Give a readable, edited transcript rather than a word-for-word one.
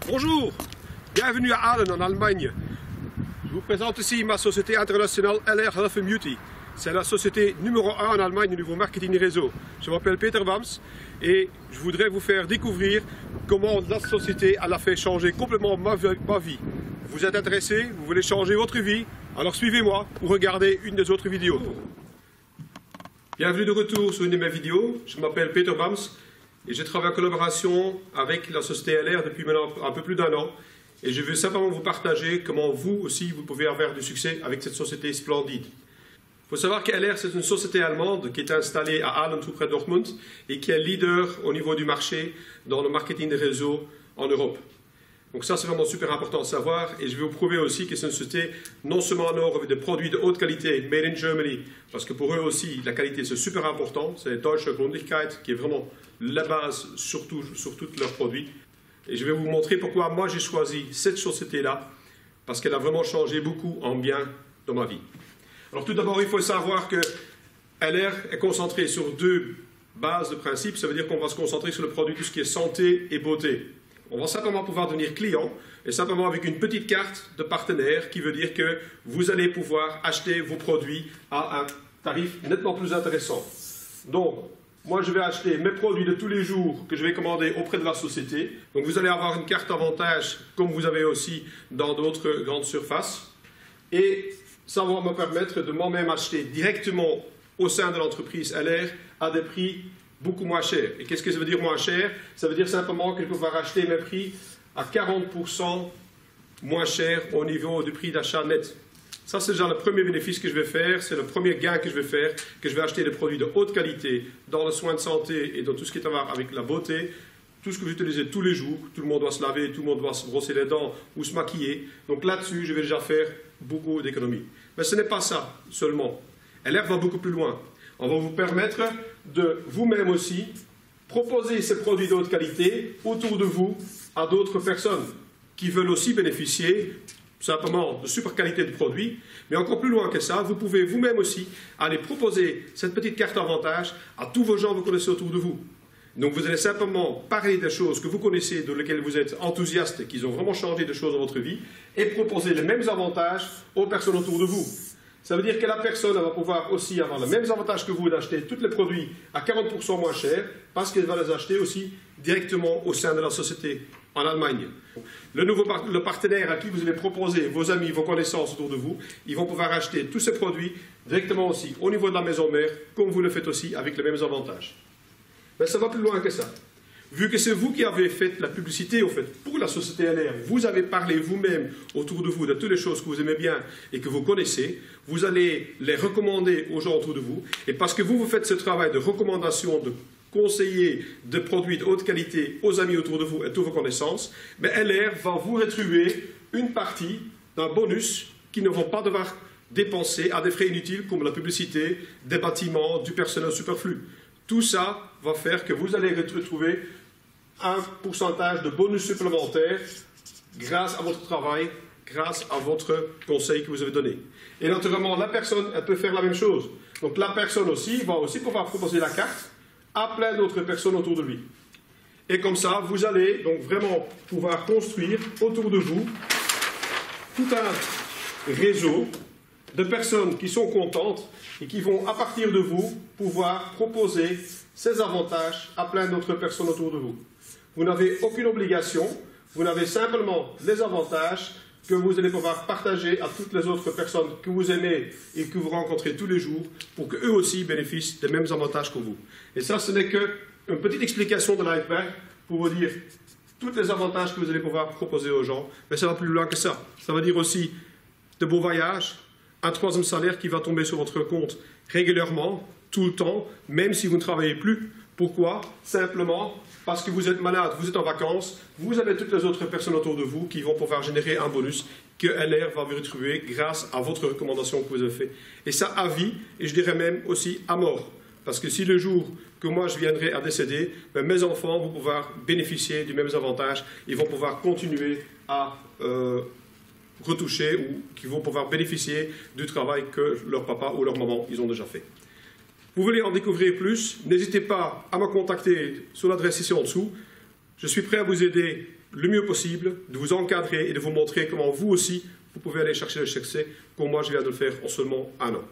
Bonjour, bienvenue à Aalen en Allemagne. Je vous présente ici ma société internationale LR Health & Beauty. C'est la société numéro 1 en Allemagne au niveau marketing et réseau. Je m'appelle Peter Wams et je voudrais vous faire découvrir comment la société a fait changer complètement ma vie. Vous êtes intéressé, vous voulez changer votre vie, alors suivez-moi pour regarder une des autres vidéos. Bienvenue de retour sur une de mes vidéos. Je m'appelle Peter Wams et je travaille en collaboration avec la société LR depuis maintenant un peu plus d'1 an. Et je veux simplement vous partager comment vous aussi vous pouvez avoir du succès avec cette société splendide. Il faut savoir que LR c'est une société allemande qui est installée à Aalen tout près de Dortmund et qui est leader au niveau du marché dans le marketing des réseaux en Europe. Donc ça c'est vraiment super important de savoir et je vais vous prouver aussi que c'est une société non seulement en Europe avec des produits de haute qualité, made in Germany, parce que pour eux aussi la qualité c'est super important, c'est Deutsche Grundlichkeit qui est vraiment la base sur tous leurs produits. Et je vais vous montrer pourquoi moi j'ai choisi cette société-là, parce qu'elle a vraiment changé beaucoup en bien dans ma vie. Alors tout d'abord, il faut savoir que LR est concentré sur 2 bases de principe. Ça veut dire qu'on va se concentrer sur le produit, tout ce qui est santé et beauté. On va simplement pouvoir devenir client, et simplement avec une petite carte de partenaire, qui veut dire que vous allez pouvoir acheter vos produits à un tarif nettement plus intéressant. Donc, moi, je vais acheter mes produits de tous les jours que je vais commander auprès de la société. Donc, vous allez avoir une carte avantage, comme vous avez aussi dans d'autres grandes surfaces. Et ça va me permettre de moi-même acheter directement au sein de l'entreprise LR à des prix beaucoup moins chers. Et qu'est-ce que ça veut dire moins cher? Ça veut dire simplement que je vais pouvoir acheter mes prix à 40% moins cher au niveau du prix d'achat net. Ça, c'est déjà le premier bénéfice que je vais faire, c'est le premier gain que je vais faire, que je vais acheter des produits de haute qualité dans le soin de santé et dans tout ce qui est à voir avec la beauté, tout ce que vous utilisez tous les jours. Tout le monde doit se laver, tout le monde doit se brosser les dents ou se maquiller. Donc là-dessus, je vais déjà faire beaucoup d'économies. Mais ce n'est pas ça seulement. LR va beaucoup plus loin. On va vous permettre de vous-même aussi proposer ces produits de haute qualité autour de vous à d'autres personnes qui veulent aussi bénéficier simplement de super qualité de produits, mais encore plus loin que ça, vous pouvez vous-même aussi aller proposer cette petite carte avantage à tous vos gens que vous connaissez autour de vous. Donc vous allez simplement parler des choses que vous connaissez, de lesquelles vous êtes enthousiaste, et qui ont vraiment changé des choses dans votre vie, et proposer les mêmes avantages aux personnes autour de vous. Ça veut dire que la personne va pouvoir aussi avoir les mêmes avantages que vous d'acheter tous les produits à 40% moins cher, parce qu'elle va les acheter aussi directement au sein de la société en Allemagne. Le partenaire à qui vous allez proposer, vos amis, vos connaissances autour de vous, ils vont pouvoir acheter tous ces produits directement aussi au niveau de la maison mère, comme vous le faites aussi avec les mêmes avantages. Mais ça va plus loin que ça. Vu que c'est vous qui avez fait la publicité pour la société LR, vous avez parlé vous-même autour de vous de toutes les choses que vous aimez bien et que vous connaissez, vous allez les recommander aux gens autour de vous. Et parce que vous faites ce travail de recommandation, de conseiller de produits de haute qualité aux amis autour de vous et toutes vos connaissances, mais LR va vous rétribuer une partie d'un bonus qu'ils ne vont pas devoir dépenser à des frais inutiles comme la publicité, des bâtiments, du personnel superflu. Tout ça va faire que vous allez retrouver un pourcentage de bonus supplémentaire grâce à votre travail, grâce à votre conseil que vous avez donné. Et naturellement, la personne, elle peut faire la même chose. Donc la personne aussi va aussi pouvoir proposer la carte à plein d'autres personnes autour de lui. Et comme ça, vous allez donc vraiment pouvoir construire autour de vous tout un réseau de personnes qui sont contentes et qui vont, à partir de vous, pouvoir proposer ces avantages à plein d'autres personnes autour de vous. Vous n'avez aucune obligation, vous n'avez simplement les avantages que vous allez pouvoir partager à toutes les autres personnes que vous aimez et que vous rencontrez tous les jours pour qu'eux aussi bénéficient des mêmes avantages que vous. Et ça, ce n'est qu'une petite explication de l'iceberg pour vous dire tous les avantages que vous allez pouvoir proposer aux gens, mais ça va plus loin que ça. Ça veut dire aussi de beaux voyages, un 3e salaire qui va tomber sur votre compte régulièrement, tout le temps, même si vous ne travaillez plus. Pourquoi? Simplement parce que vous êtes malade, vous êtes en vacances, vous avez toutes les autres personnes autour de vous qui vont pouvoir générer un bonus que LR va vous retrouver grâce à votre recommandation que vous avez faite. Et ça à vie, et je dirais même aussi à mort. Parce que si le jour que moi je viendrai à décéder, mes enfants vont pouvoir bénéficier du même avantage, ils vont pouvoir continuer à retoucher ou qui vont pouvoir bénéficier du travail que leur papa ou leur maman ils ont déjà fait. Vous voulez en découvrir plus, n'hésitez pas à me contacter sur l'adresse ici en dessous. Je suis prêt à vous aider le mieux possible, de vous encadrer et de vous montrer comment vous aussi, vous pouvez aller chercher le succès, comme moi je viens de le faire en seulement 1 an.